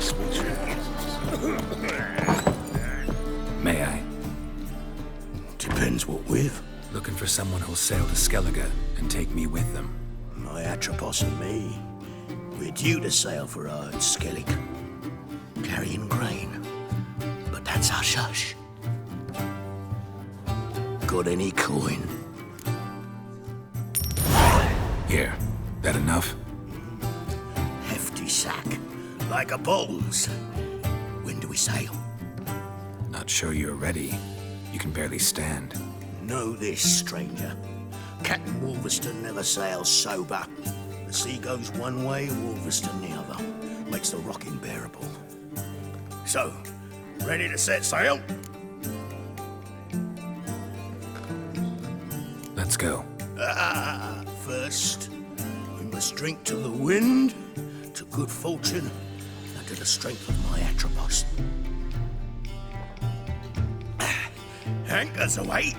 this, would you? May I? Depends what with. Looking for someone who'll sail to Skellige and take me with them. My Atropos and me. We're due to sail for our Skellige. Carrying grain. But that's hush-hush. Got any coin? Here. That enough? Hefty sack. Like a bull's. When do we sail? Not sure you're ready. You can barely stand. Know this, stranger. Captain Wolverston never sails sober. The sea goes one way, Wolverston the other. Makes the rocking bearable. So, ready to set sail? Let's go. First, we must drink to the wind, to good fortune, and to the strength of my Atropos. Anchors away.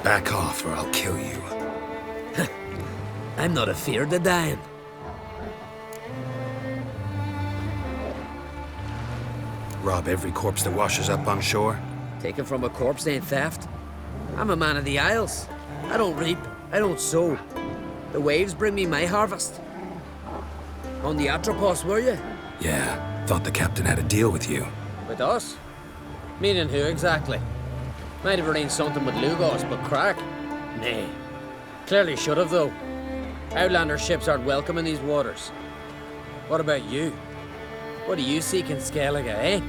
Back off or I'll kill you. I'm not afeard of dying. Rob every corpse that washes up on shore? Taken from a corpse ain't theft. I'm a man of the Isles. I don't reap, I don't sow. The waves bring me my harvest. On the Atropos, were you? Yeah, thought the captain had a deal with you. With us? Meaning who exactly? Might have arranged something with Lugos, but crack? Nay. Clearly should have, though. Outlander ships aren't welcome in these waters. What about you? What do you seek in Skellige, eh?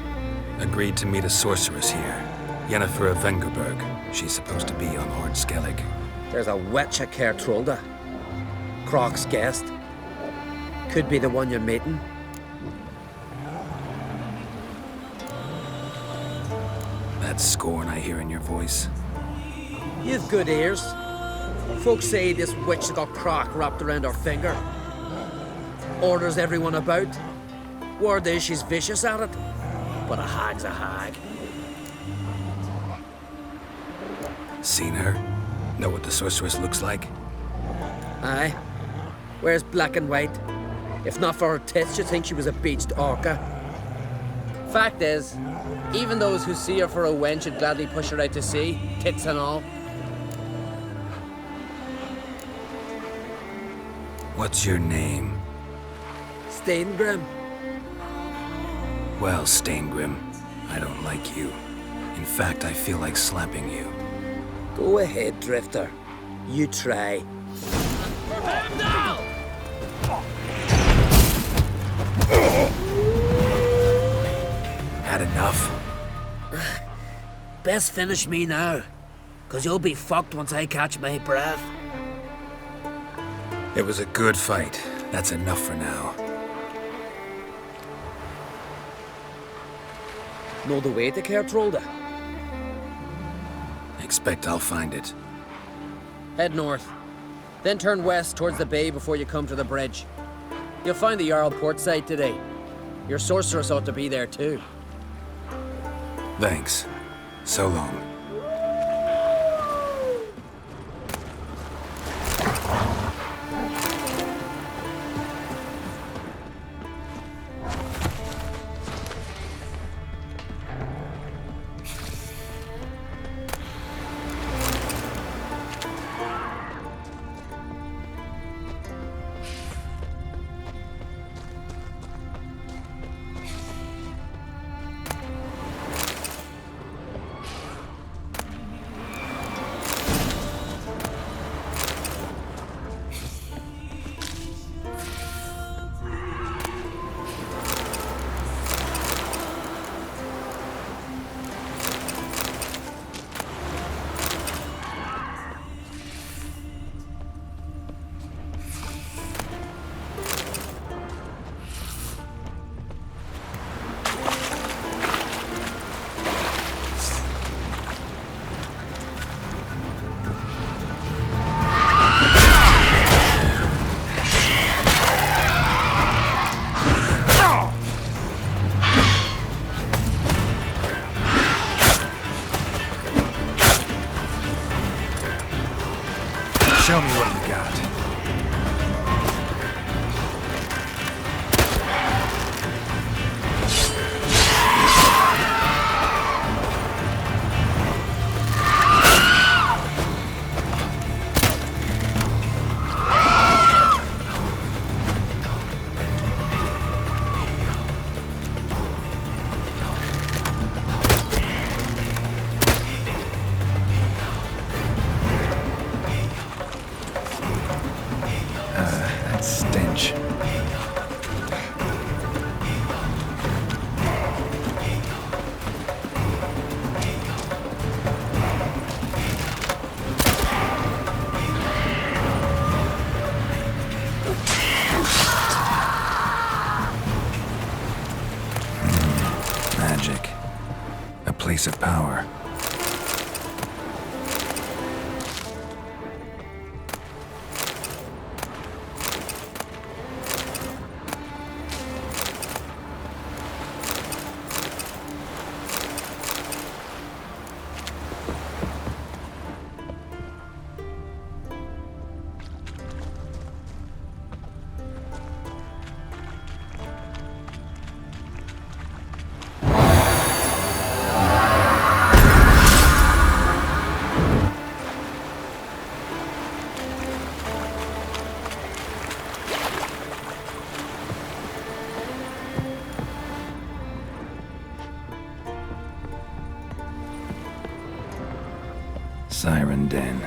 Agreed to meet a sorceress here. Yennefer of Vengerberg. She's supposed to be on Horde Skellige. There's a witch at Caer Trolda. Croc's guest. Could be the one you're meeting. That scorn I hear in your voice. You've good ears. Folks say this witch got Croc wrapped around her finger. Orders everyone about. Word is she's vicious at it. But a hag's a hag. Seen her? Know what the sorceress looks like? Aye. Wears black and white. If not for her tits, you'd think she was a beached orca. Fact is, even those who see her for a wench would gladly push her out to sea, tits and all. What's your name? Steingrim. Well, Steingrim, I don't like you. In fact, I feel like slapping you. Go ahead, Drifter. You try. Had enough? Best finish me now, 'cause you'll be fucked once I catch my breath. It was a good fight. That's enough for now. Know the way to Kertrolda? Expect I'll find it. Head north. Then turn west towards the bay before you come to the bridge. You'll find the Jarl port side today. Your sorceress ought to be there too. Thanks. So long. Show me what you got. Stench. Magic. A place of power. Siren Den.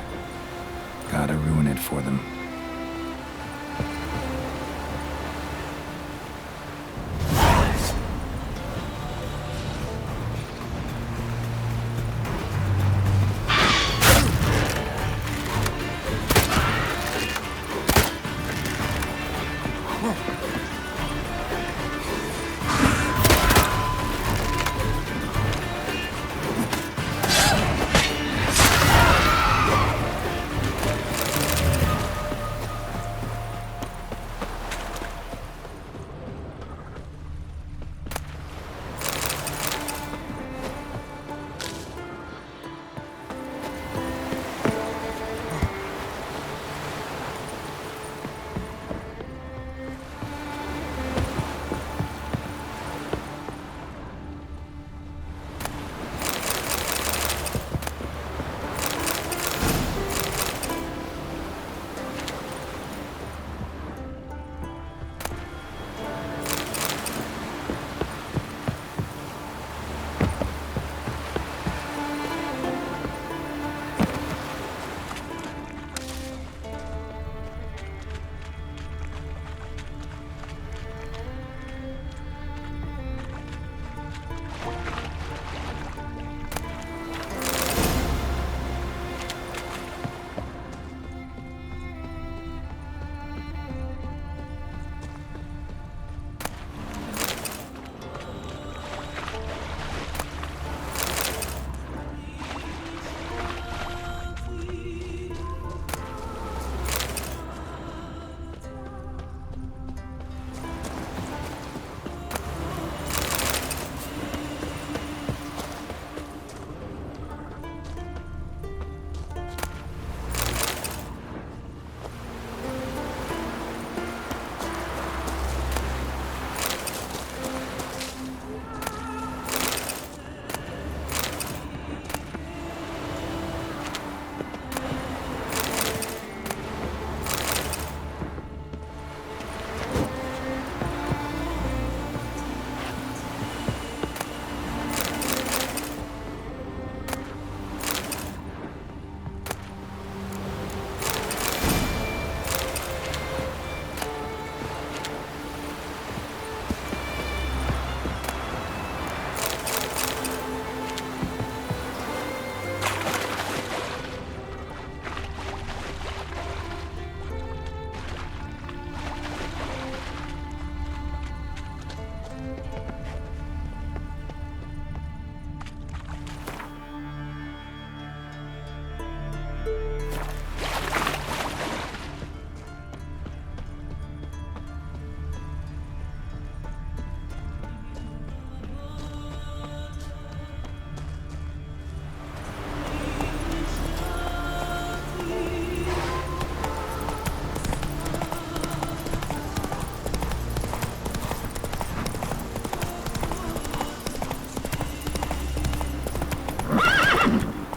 Gotta ruin it for them.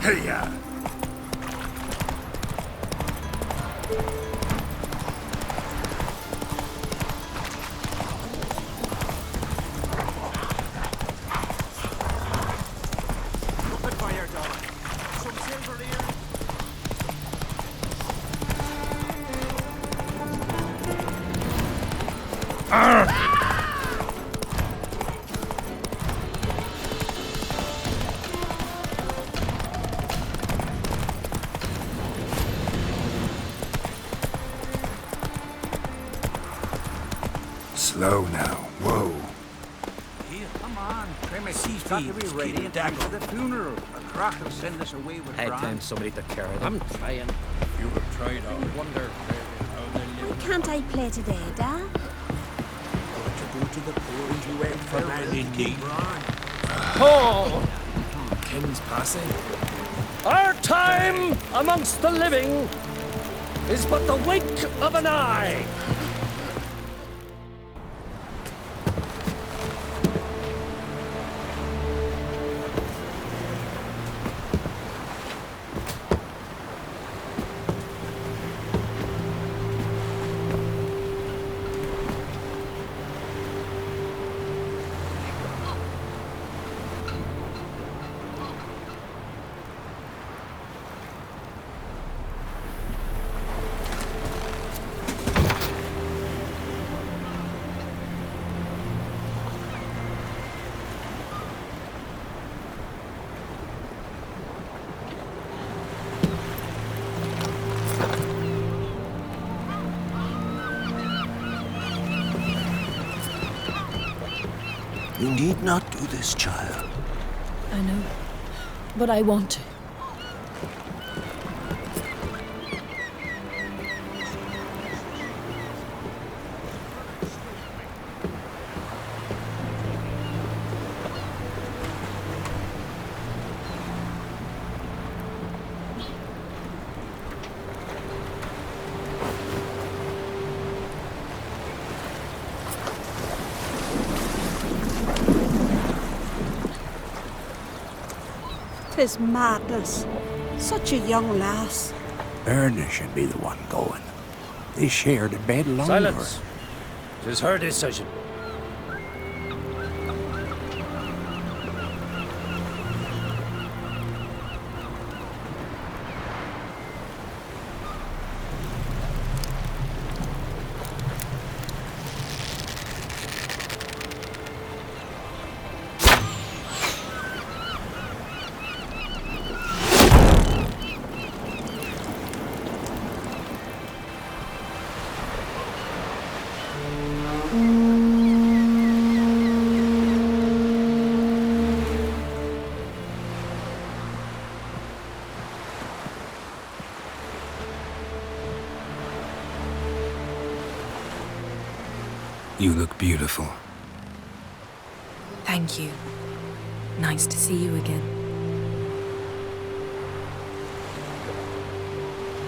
Hey-ya! Slow now. Whoa. Here, come on. He's got to be ready in time for the funeral. A crack will send us away with Head Bran. time somebody to carry them. I'm trying. You have tried out. I wonder how they live. Can't I play today, Dad? What to do to the poor and you wait for man in need? Oh! King's passing. Our time amongst the living is but the wink of an eye. You need not do this, child. I know, but I want to. Tis madness. Such a young lass. Erna should be the one going. They shared a bed longer. Silence. It is her decision. You look beautiful. Thank you. Nice to see you again.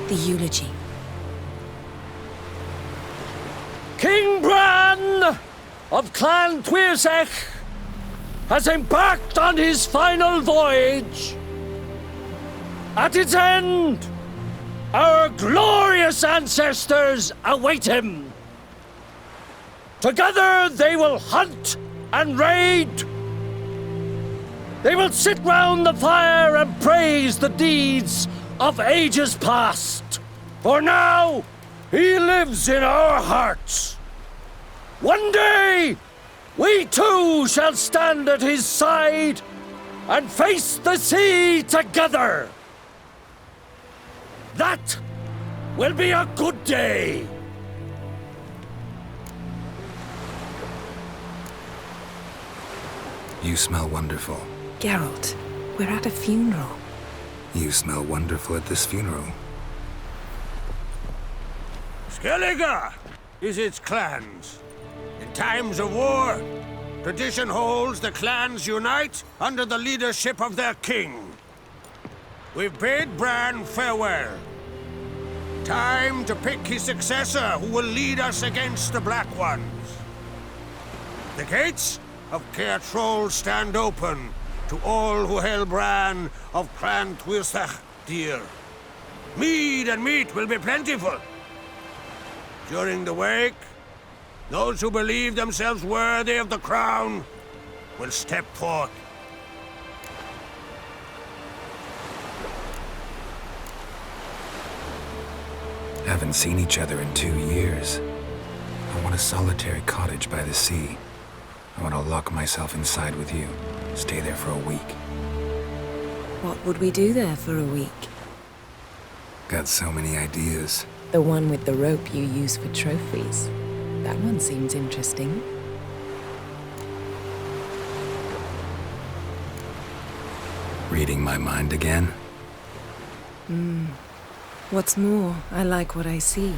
The eulogy. King Bran of Clan Tuirsech has embarked on his final voyage. At its end, our glorious ancestors await him. Together they will hunt and raid. They will sit round the fire and praise the deeds of ages past. For now, he lives in our hearts. One day, we too shall stand at his side and face the sea together. That will be a good day. You smell wonderful. Geralt, we're at a funeral. You smell wonderful at this funeral. Skellige is its clans. In times of war, tradition holds the clans unite under the leadership of their king. We've bade Bran farewell. Time to pick his successor who will lead us against the Black Ones. The gates of Caer Troll stand open to all who hail Bran of Clan Tuirsach dear. Mead and meat will be plentiful. During the wake, those who believe themselves worthy of the crown will step forth. Haven't seen each other in 2 years. I want a solitary cottage by the sea. I want to lock myself inside with you. Stay there for a week. What would we do there for a week? Got so many ideas. The one with the rope you use for trophies. That one seems interesting. Reading my mind again? What's more, I like what I see.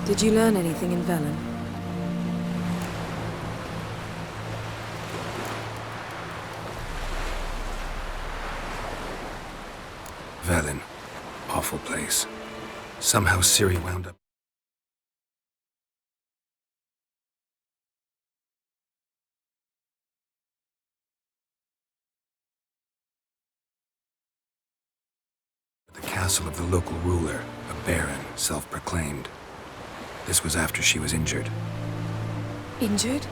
Did you learn anything in Velen? Velen. Awful place. Somehow Ciri wound up. At the castle of the local ruler, a baron, self-proclaimed. This was after she was injured. Injured?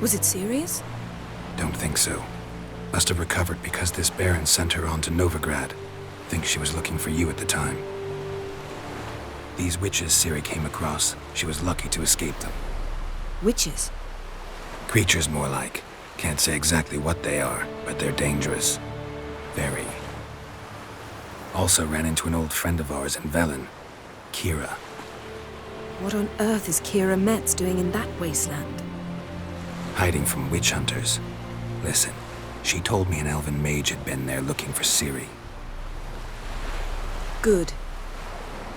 Was it serious? Don't think so. Must have recovered because this baron sent her on to Novigrad. Think she was looking for you at the time. These witches Ciri came across, she was lucky to escape them. Witches? Creatures more like. Can't say exactly what they are, but they're dangerous. Very. Also ran into an old friend of ours in Velen, Kira. What on earth is Kira Metz doing in that wasteland? Hiding from witch hunters. Listen, she told me an elven mage had been there looking for Ciri. Good.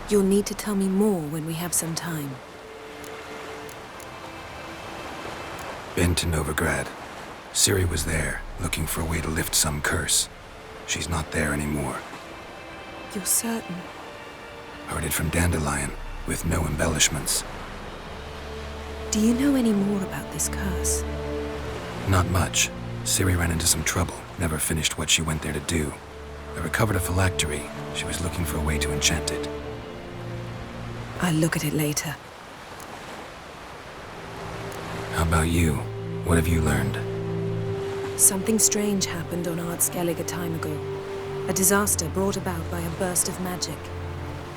You'll need to tell me more when we have some time. Been to Novigrad. Ciri was there, looking for a way to lift some curse. She's not there anymore. You're certain? Heard it from Dandelion, with no embellishments. Do you know any more about this curse? Not much. Ciri ran into some trouble, never finished what she went there to do. I recovered a phylactery. She was looking for a way to enchant it. I'll look at it later. How about you? What have you learned? Something strange happened on Ard Skellige a time ago. A disaster brought about by a burst of magic.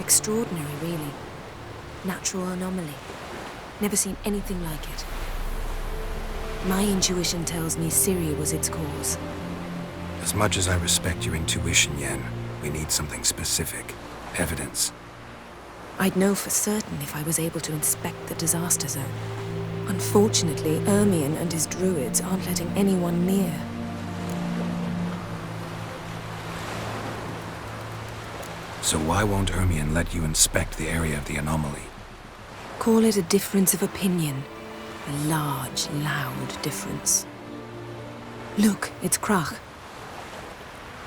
Extraordinary, really. Natural anomaly. Never seen anything like it. My intuition tells me Ciri was its cause. As much as I respect your intuition, Yen, we need something specific. Evidence. I'd know for certain if I was able to inspect the disaster zone. Unfortunately, Ermion and his druids aren't letting anyone near. So why won't Ermion let you inspect the area of the anomaly? Call it a difference of opinion. A large, loud difference. Look, it's Krach.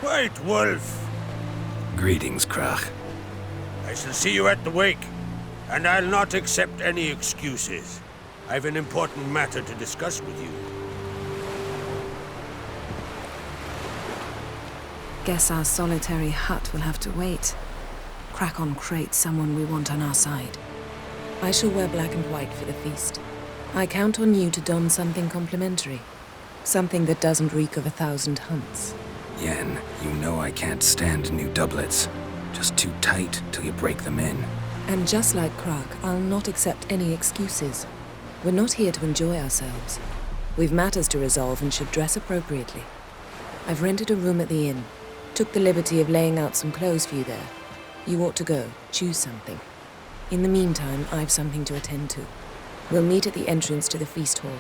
White Wolf, Greetings, Krach. I shall see you at the wake, and I'll not accept any excuses. I've an important matter to discuss with you. Guess our solitary hut will have to wait. Crack on crate someone we want on our side. I shall wear black and white for the feast. I count on you to don something complimentary. Something that doesn't reek of 1,000 hunts. Yen, you know I can't stand new doublets. Just too tight till you break them in. And just like Krach, I'll not accept any excuses. We're not here to enjoy ourselves. We've matters to resolve and should dress appropriately. I've rented a room at the inn. Took the liberty of laying out some clothes for you there. You ought to go. Choose something. In the meantime, I've something to attend to. We'll meet at the entrance to the feast hall.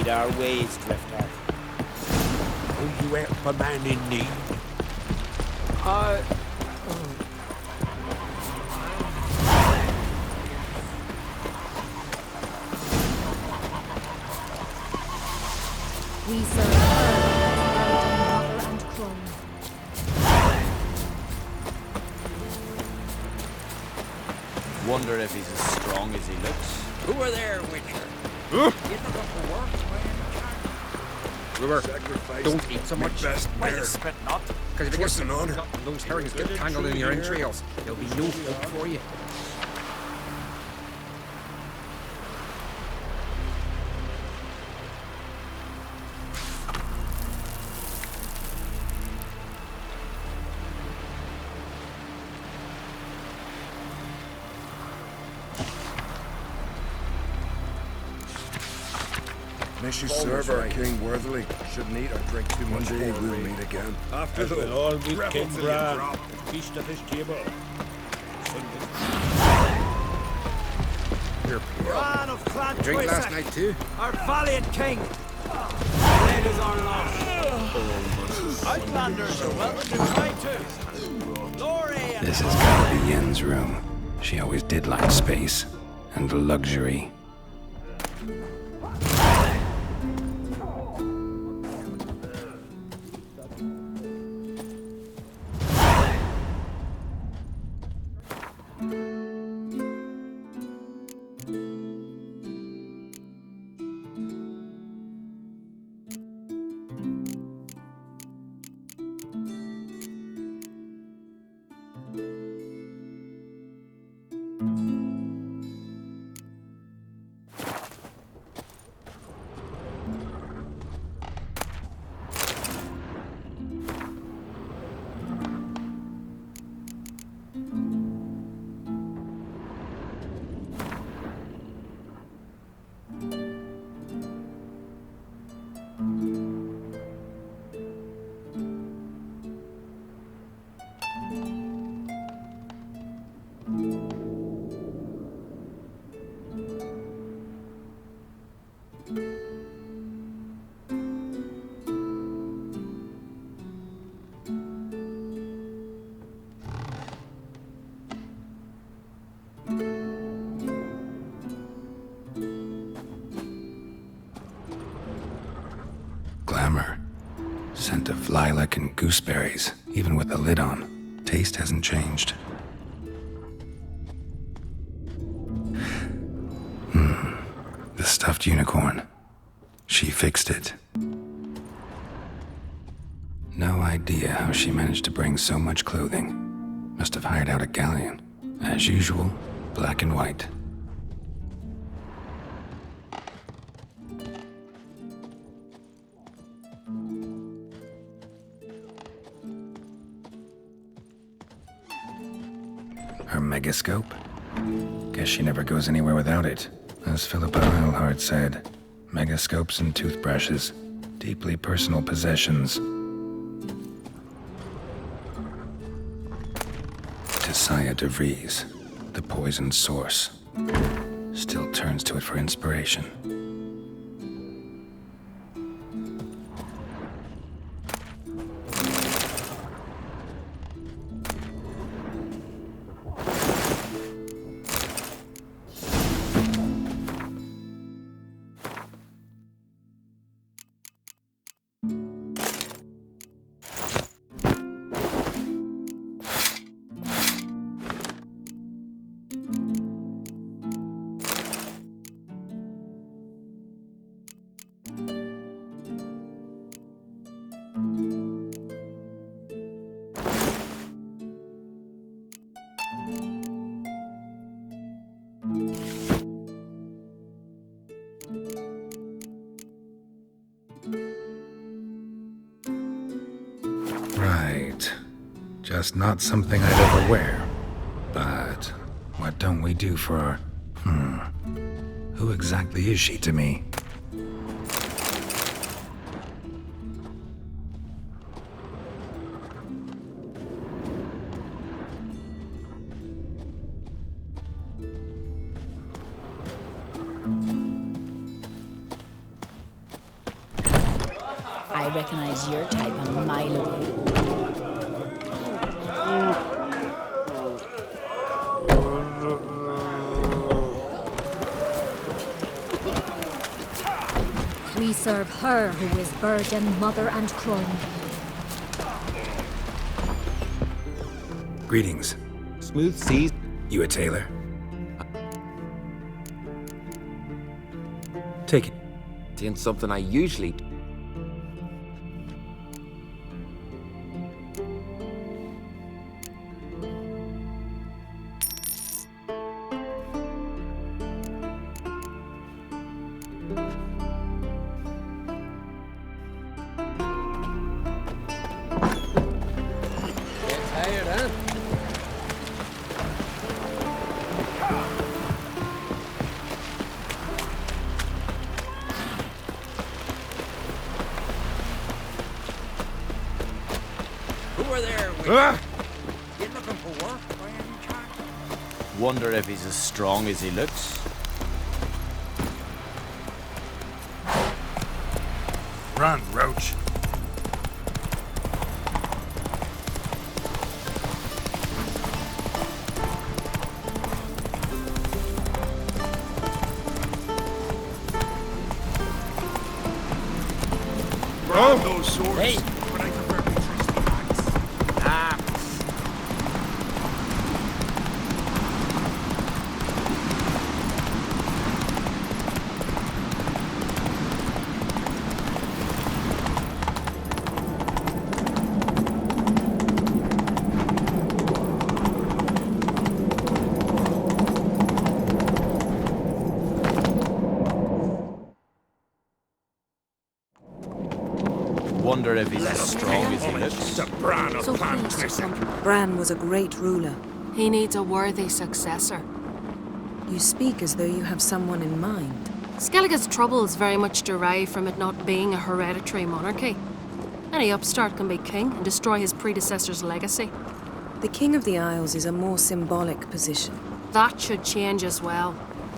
heed our ways, Drifter. Will you help a man in need? We serve mother and crone. Wonder if he's as strong as he looks. Who are there, Witcher? You think of work? River, don't eat so much. Why you spit not? Because if it gets those herrings get tangled in your entrails, there'll be no hope for you. Miss you serve our king worthily. Shouldn't eat or drink too much. One day we'll meet again. After we'll all meet King Bran. Feast at his table. Bran of Clan Drink last night too? Our valiant king. Red is our loss. Outlanders are welcome to try too. Glory and This has gotta be Yen's room. She always did like space and luxury. Glamour. Scent of lilac and gooseberries, even with the lid on. Taste hasn't changed. The stuffed unicorn. She fixed it. No idea how she managed to bring so much clothing. Must have hired out a galleon. As usual, black and white. Her megascope? Guess she never goes anywhere without it. As Philippa Eilhart said, megascopes and toothbrushes, deeply personal possessions. Tisaya de Vries, the poisoned source, still turns to it for inspiration. Right. Just not something I'd ever wear. But what don't we do for our... Who exactly is she to me? recognize your type a mile away. We serve her who is virgin, mother, and crone. Greetings. Smooth seas. You a tailor? Take it. Ain't something I usually. Get tired, huh? Who are there with you? You looking for work by any chance? Wonder if he's as strong as he looks. Run, Roach. Grab those swords. Hey. But I prefer we trust the axe. Wonder if he's as strong as he looks. The Bran of So Clan please Tristan. come. Bran was a great ruler. He needs a worthy successor. You speak as though you have someone in mind. Skellige's troubles very much derive from it not being a hereditary monarchy. Any upstart can be king and destroy his predecessor's legacy. The King of the Isles is a more symbolic position. That should change as well.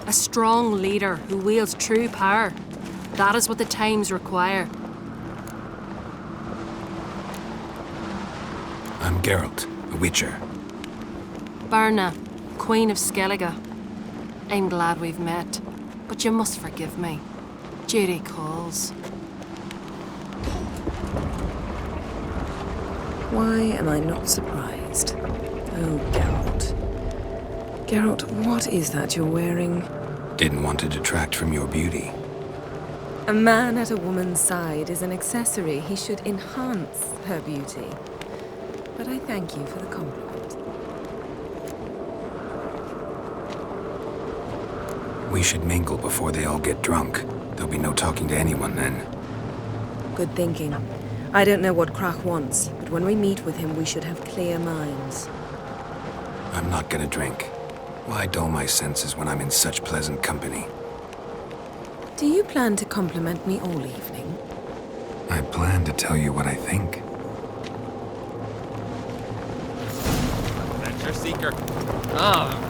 A strong leader who wields true power. That is what the times require. I'm Geralt, a Witcher. Berna, Queen of Skellige. I'm glad we've met, but you must forgive me. Duty calls. Why am I not surprised? Oh, Geralt. Geralt, what is that you're wearing? Didn't want to detract from your beauty. A man at a woman's side is an accessory. He should enhance her beauty. But I thank you for the compliment. We should mingle before they all get drunk. There'll be no talking to anyone then. Good thinking. I don't know what Krach wants, but when we meet with him, we should have clear minds. I'm not gonna drink. Why dull my senses when I'm in such pleasant company? Do you plan to compliment me all evening? I plan to tell you what I think. Adventure seeker. Ah,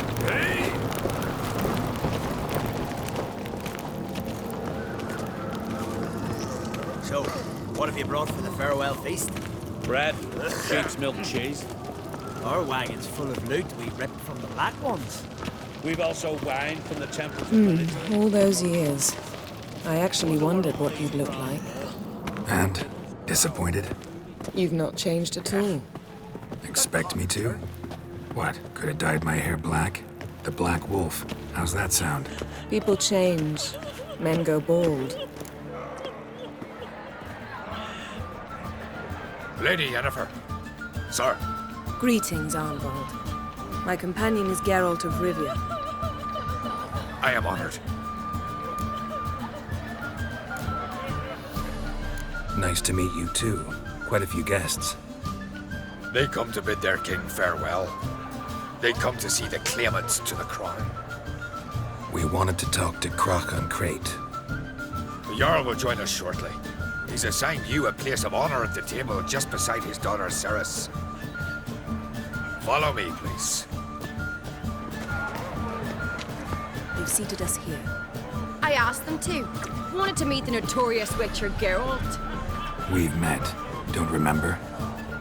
So, what have you brought for the farewell feast? Bread, sheep's milk cheese. Our wagon's full of loot we ripped from the Black Ones. We've also wine from the temples of village. All those years. I actually wondered what you'd look like. And? Disappointed? You've not changed at all. Expect me to? What, could have dyed my hair black? The Black Wolf. How's that sound? People change. Men go bald. Lady Yennefer. Sir. Greetings, Arnvald. My companion is Geralt of Rivia. I am honored. Nice to meet you too. Quite a few guests. They come to bid their king farewell. They come to see the claimants to the crown. We wanted to talk to Krach on Crate. The Jarl will join us shortly. He's assigned you a place of honor at the table just beside his daughter Ceres. Follow me, please. They've seated us here. I asked them to. Wanted to meet the notorious Witcher Geralt. We've met. Don't remember?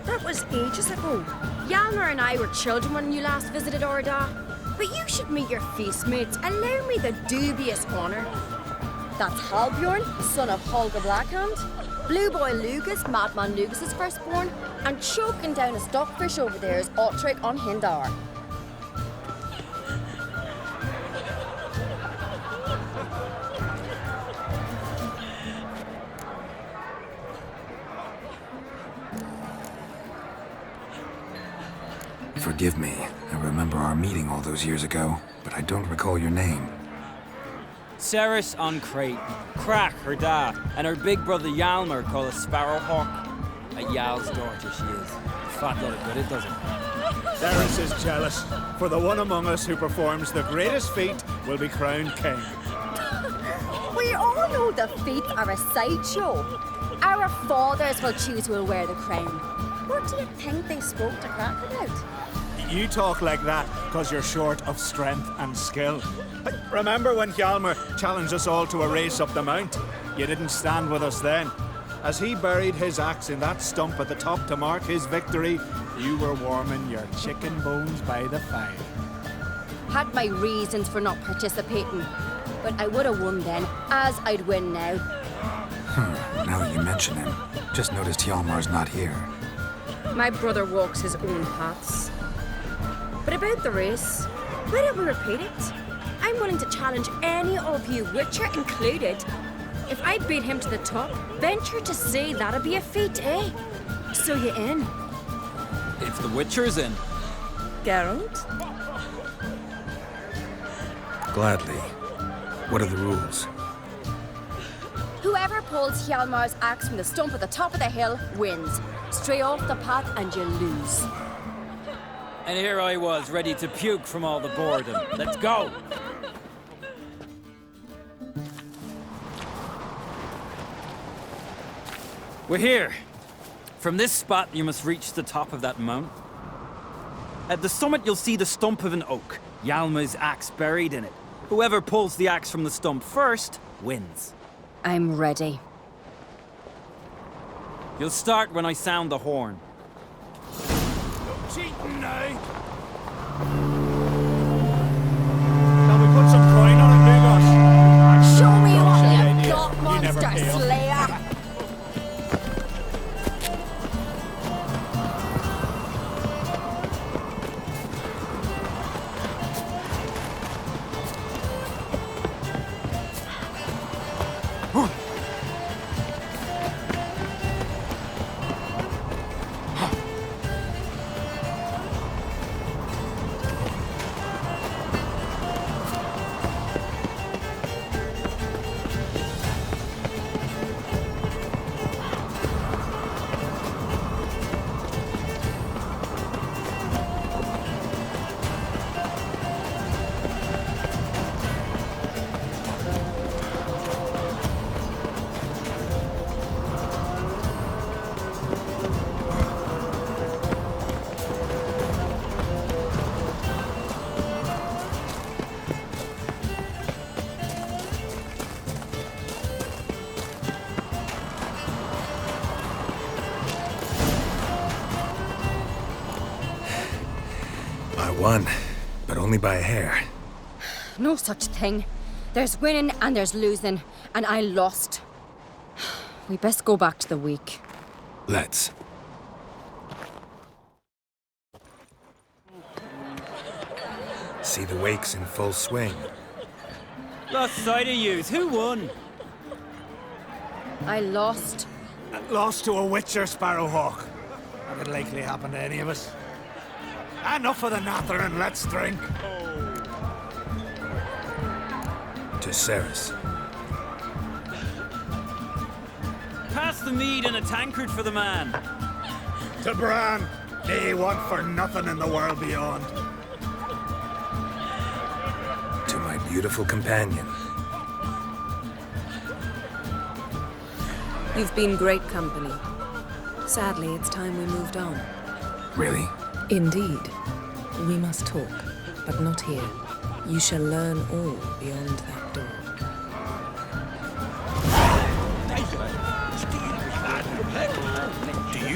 That was ages ago. Yalmer and I were children when you last visited Orda. But you should meet your feast mates. Allow me the dubious honour. That's Halbjorn, son of Holger Blackhand. Blue Boy Lugas, Madman Lugas' firstborn. And choking down a stockfish over there is Otric on Hindar. Forgive me. I remember our meeting all those years ago, but I don't recall your name. Ceres on Crate, Crack, her dad, and her big brother Yalmer called a Sparrowhawk. A Yal's daughter she is. Fat lot of good it doesn't. Ceres is jealous, for the one among us who performs the greatest feat will be crowned king. We all know the feet are a sideshow. Our fathers will choose who will wear the crown. What do you think they spoke to Crack about? You talk like that because you're short of strength and skill. Remember when Hjalmar challenged us all to a race up the mount? You didn't stand with us then. As he buried his axe in that stump at the top to mark his victory, you were warming your chicken bones by the fire. Had my reasons for not participating, but I would have won then, as I'd win now. Now that you mention him, just noticed Hjalmar's not here. My brother walks his own paths. But about the race, why don't we repeat it? I'm willing to challenge any of you, Witcher included. If I beat him to the top, venture to say that'd be a feat, eh? So you in? If the Witcher's in. Geralt? Gladly. What are the rules? Whoever pulls Hjalmar's axe from the stump at the top of the hill wins. Stray off the path and you lose. And here I was, ready to puke from all the boredom. Let's go! We're here. From this spot, you must reach the top of that mount. At the summit, you'll see the stump of an oak. Yalma's axe buried in it. Whoever pulls the axe from the stump first, wins. I'm ready. You'll start when I sound the horn. Cheating now. Shall we put some coin on it, Lugos? Show me what idea. you've got, You never monster fail. slayer! I won, but only by a hair. No such thing. There's winning and there's losing, and I lost. We best go back to the week. Let's. See the wakes in full swing. Lost sight of yous. Who won? I lost. Lost to a Witcher, Sparrowhawk. That would likely happen to any of us. Enough of the natter and let's drink. To Ceres. Pass the mead in a tankard for the man. To Bran, they want for nothing in the world beyond. To my beautiful companion. You've been great company. Sadly, it's time we moved on. Really? Indeed. We must talk, but not here. You shall learn all beyond that door.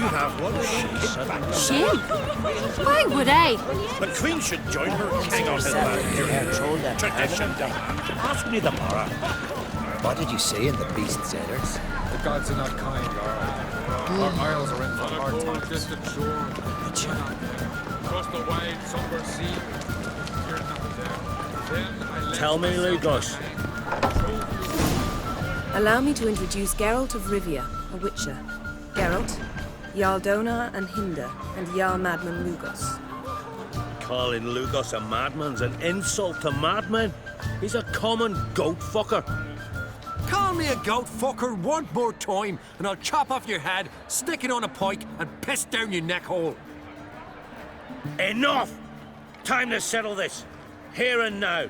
You have one Shame? Why would I? The Queen should join her king on his land. Tradition. Ask me the Mara. What did you say in the beast's ears? The gods are not kind, Jarl. Our isles are in for hard times. Distant shore. Across the wide, somber sea. You're not there. Then I Tell me, Lugos. Allow me to introduce Geralt of Rivia, a witcher. Geralt, Jarl Donar and Hinder, and Jarl Madman Lugos. Calling Lugos a madman's an insult to madmen. He's a common goat fucker. Call me a goat fucker one more time, and I'll chop off your head, stick it on a pike, and piss down your neck hole. Enough! Time to settle this. Here and now.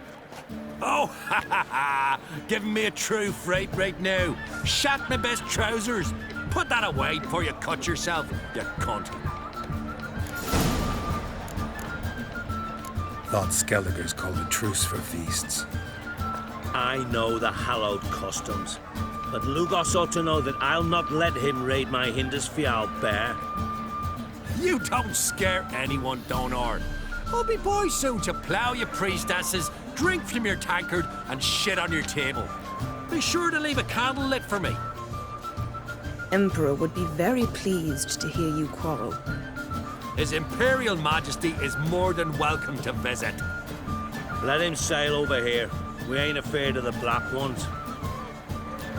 Oh, ha ha ha! Giving me a true fright right now. Shat my best trousers. Put that away before you cut yourself, you cunt. Thought Skellige's called a truce for feasts. I know the hallowed customs, but Lugos ought to know that I'll not let him raid my Hindisfial bear. You don't scare anyone, Donar. I'll be boy soon to plough your priestesses, drink from your tankard, and shit on your table. Be sure to leave a candle lit for me. Emperor would be very pleased to hear you quarrel. His Imperial Majesty is more than welcome to visit. Let him sail over here. We ain't afraid of the Black Ones.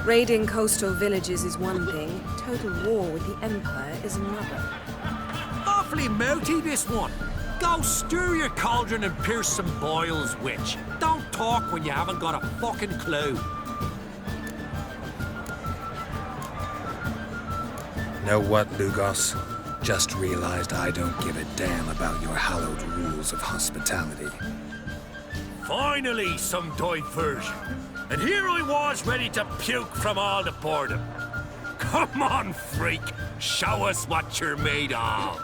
Raiding coastal villages is one thing. Total war with the Empire is another. Awfully mouty, this one. Go stir your cauldron and pierce some boils, witch. Don't talk when you haven't got a fucking clue. Know what, Lugos? Just realized I don't give a damn about your hallowed rules of hospitality. Finally, some diversion. And here I was ready to puke from all the boredom. Come on, freak. Show us what you're made of.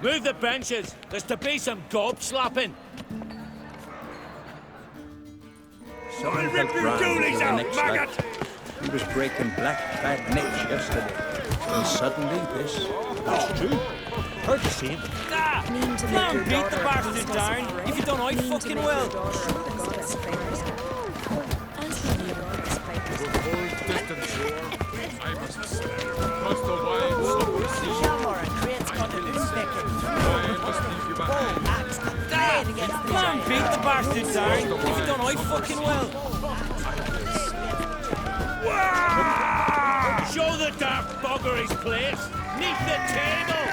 Move the benches. There's to be some gob slapping. I'll rip your doolies out, maggot! He was breaking black-clad necks yesterday. And suddenly this. That's true. Heard the same. Ah! Come on, beat the bastard down. If you don't, I fucking will. Come on, beat the bastard down. If you don't, I fucking will. Show the dark bugger his place. Neath the table.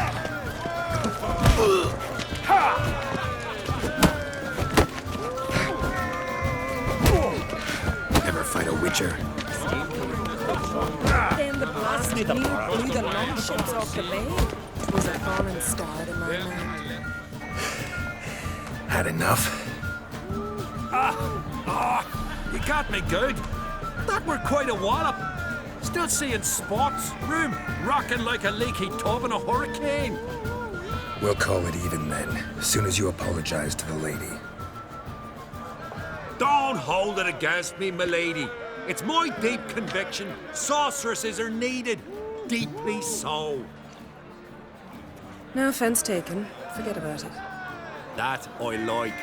Ever fight a witcher? Then the blast blew the longships off the bay. It was a fallen star in my mind. Had enough? You got me good. That were quite a wallop. Still seeing spots, room rocking like a leaky tub in a hurricane. We'll call it even then, as soon as you apologize to the lady. Don't hold it against me, milady. It's my deep conviction sorceresses are needed. Deeply so. No offense taken. Forget about it. That I like.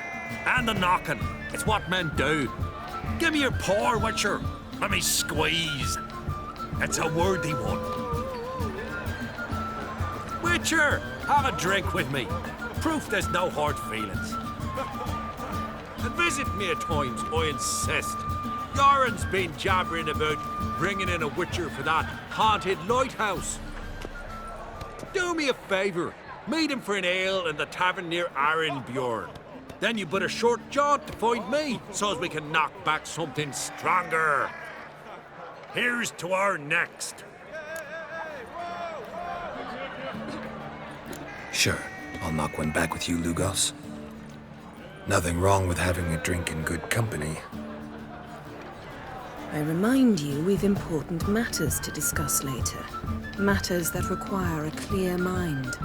And the knocking. It's what men do. Give me your paw, Witcher. Let me squeeze. It's a worthy one. Witcher, have a drink with me. Proof there's no hard feelings. And visit me at times, I insist. Yoren's been jabbering about bringing in a Witcher for that haunted lighthouse. Do me a favour. Meet him for an ale in the tavern near Arenbjorn. Then you but a short jaunt to find me, so as we can knock back something stronger. Here's to our next. Sure, I'll knock one back with you, Lugos. Nothing wrong with having a drink in good company. I remind you we've important matters to discuss later. Matters that require a clear mind.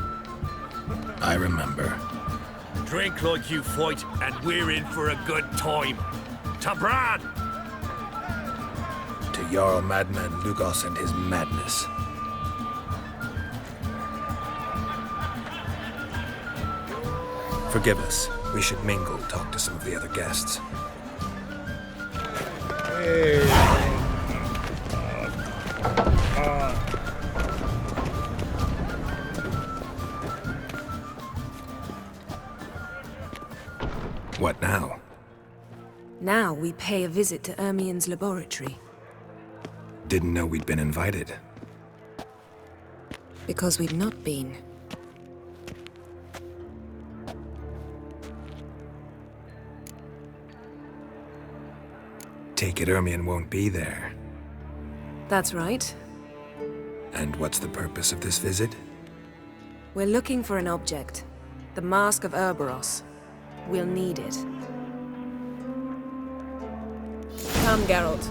I remember. Drink like you fight, and we're in for a good time. To Bran! To Jarl Madman Lugos and his madness. Forgive us. We should mingle, talk to some of the other guests. What now? Now we pay a visit to Ermien's laboratory. Didn't know we'd been invited. Because we've not been. Take it Ermien won't be there. That's right. And what's the purpose of this visit? We're looking for an object. The Mask of Cerberus. We'll need it. Come, Geralt.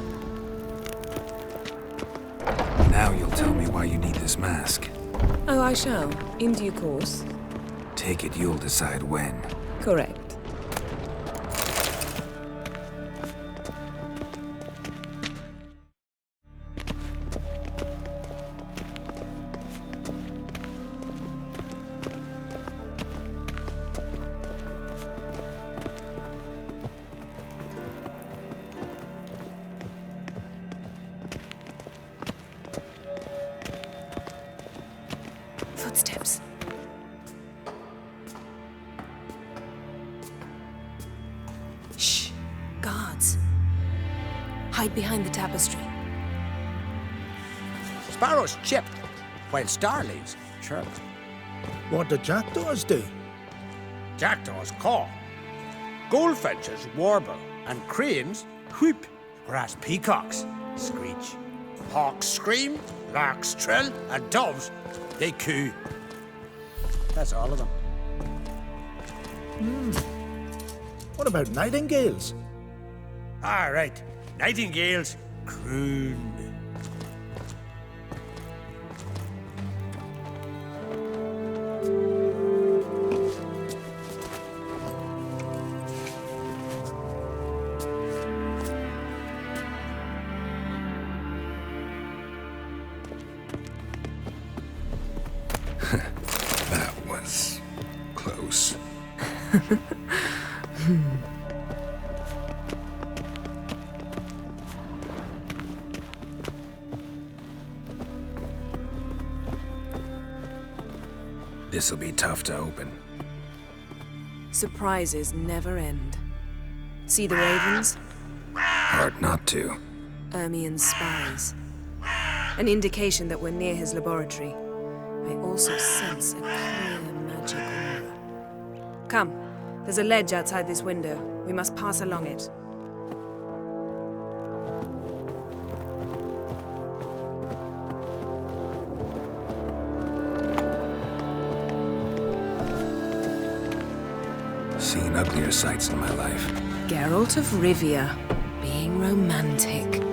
Now you'll tell me why you need this mask. Oh, I shall. In due course. Take it you'll decide when. Correct. Footsteps. Shh. Guards. Hide behind the tapestry. Sparrows chip, while starlings chirp. What do jackdaws do? Jackdaws caw. Goldfinches warble, and cranes whoop, whereas peacocks screech. Hawks scream, larks trill, and doves, they coo. That's all of them. What about nightingales? All right, nightingales croon. That was close. This'll be tough to open. Surprises never end. See the ravens? Hard not to. Ermien's spies. An indication that we're near his laboratory. I also sense a clear magic aura. Come, there's a ledge outside this window. We must pass along it. Seen uglier sights in my life. Geralt of Rivia, being romantic.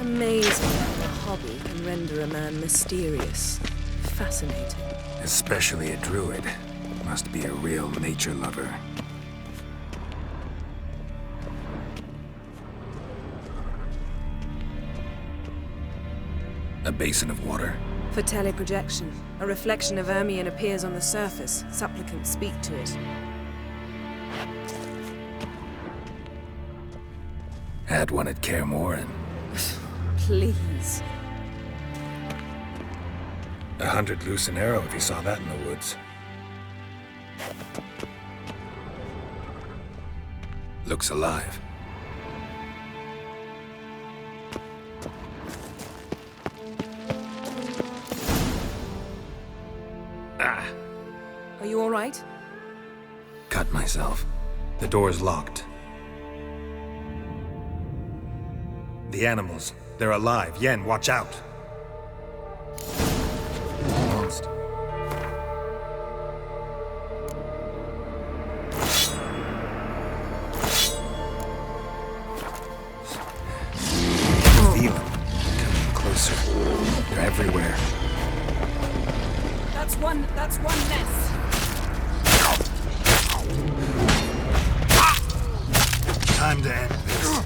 Amazing how a hobby can render a man mysterious. Fascinating. Especially a druid. Must be a real nature lover. A basin of water. For teleprojection, a reflection of Ermien appears on the surface. Supplicants speak to it. Had one at Kaer Morhen. Please. 100 loose an arrow if you saw that in the woods. Looks alive. Ah! Are you all right? Cut myself. The door's locked. The animals, they're alive. Yen, watch out! Lost. Feel them coming closer. time to end this.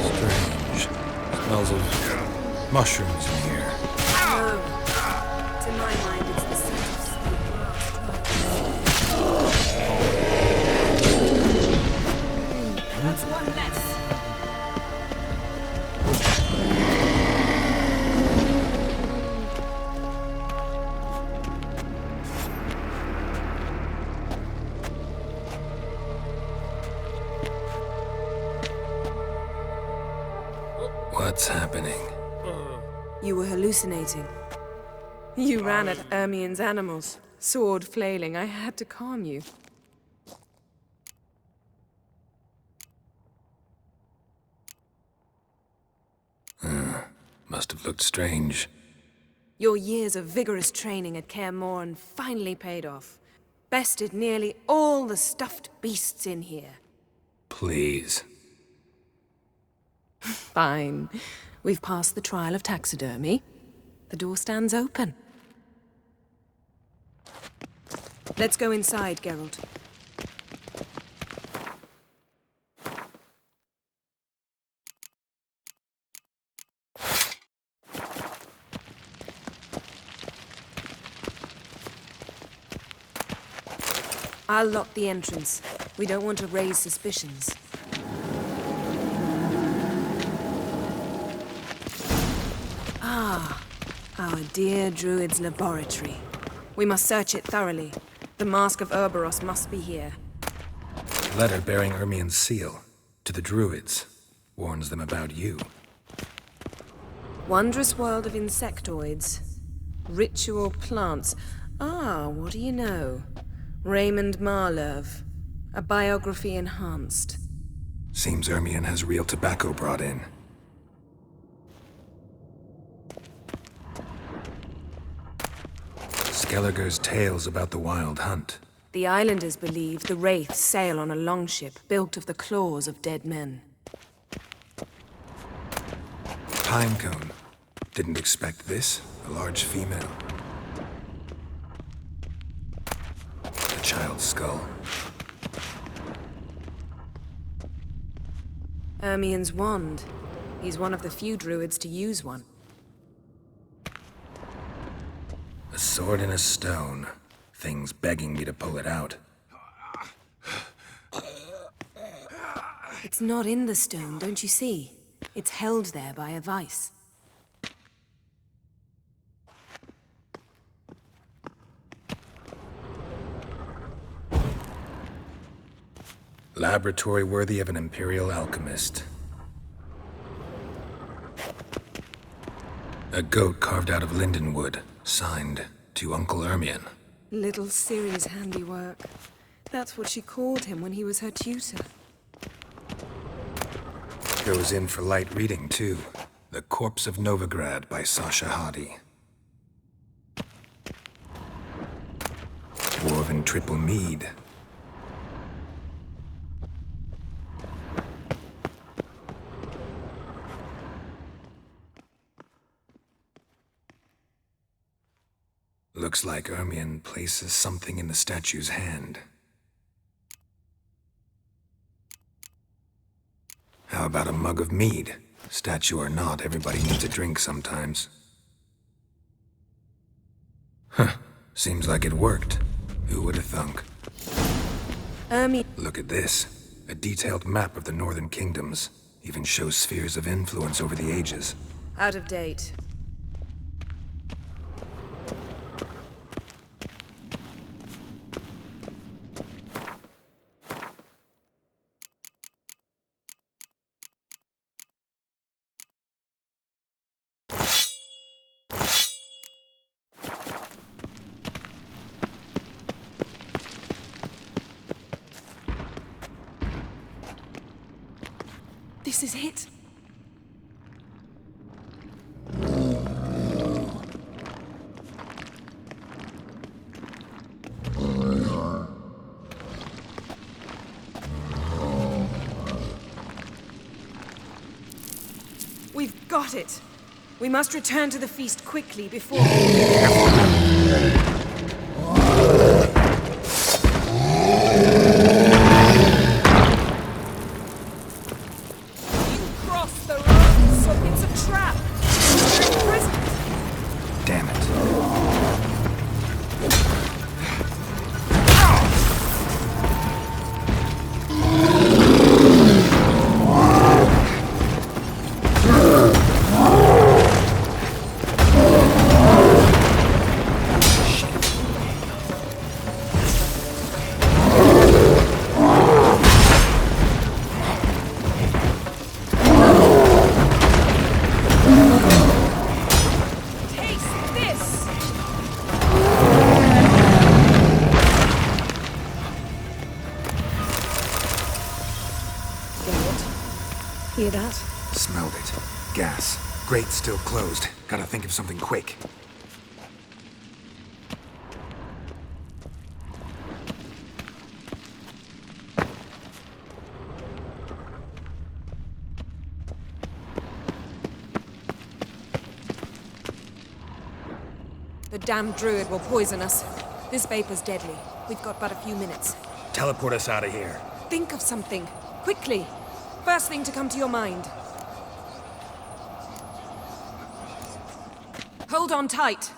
Strange. Smells of mushrooms in here. No. To my mind, it's the scent of sweet grass. That's one less. What's happening? You were hallucinating. You ran at Ermien's animals, sword flailing. I had to calm you. Must have looked strange. Your years of vigorous training at Kaer Morhen finally paid off. Bested nearly all the stuffed beasts in here. Please. Fine. We've passed the trial of taxidermy. The door stands open. Let's go inside, Geralt. I'll lock the entrance. We don't want to raise suspicions. Ah, our dear Druid's laboratory. We must search it thoroughly. The Mask of Urboros must be here. A letter bearing Ermien's seal to the Druids warns them about you. Wondrous world of insectoids. Ritual plants. Ah, what do you know? Raymond Marlev. A biography enhanced. Seems Ermien has real tobacco brought in. Skellige's tales about the Wild Hunt. The islanders believe the wraiths sail on a longship built of the claws of dead men. Pinecone. Didn't expect this. A large female. A child's skull. Ermien's wand. He's one of the few druids to use one. A sword in a stone. Things begging me to pull it out. It's not in the stone, don't you see? It's held there by a vice. Laboratory worthy of an imperial alchemist. A goat carved out of lindenwood, signed to Uncle Ermien. Little Ciri's handiwork. That's what she called him when he was her tutor. Goes in for light reading, too. The Corpse of Novigrad by Sasha Hadi. Dwarven triple mead. Looks like Ermien places something in the statue's hand. How about a mug of mead? Statue or not, everybody needs a drink sometimes. Huh. Seems like it worked. Who would have thunk? Look at this. A detailed map of the Northern Kingdoms. Even shows spheres of influence over the ages. Out of date. This is it. We've got it. We must return to the feast quickly before... hear that? Smelled it. Gas. Grate still closed. Gotta think of something quick. The damned druid will poison us. This vapor's deadly. We've got but a few minutes. Teleport us out of here. Think of something. Quickly. First thing to come to your mind. Hold on tight.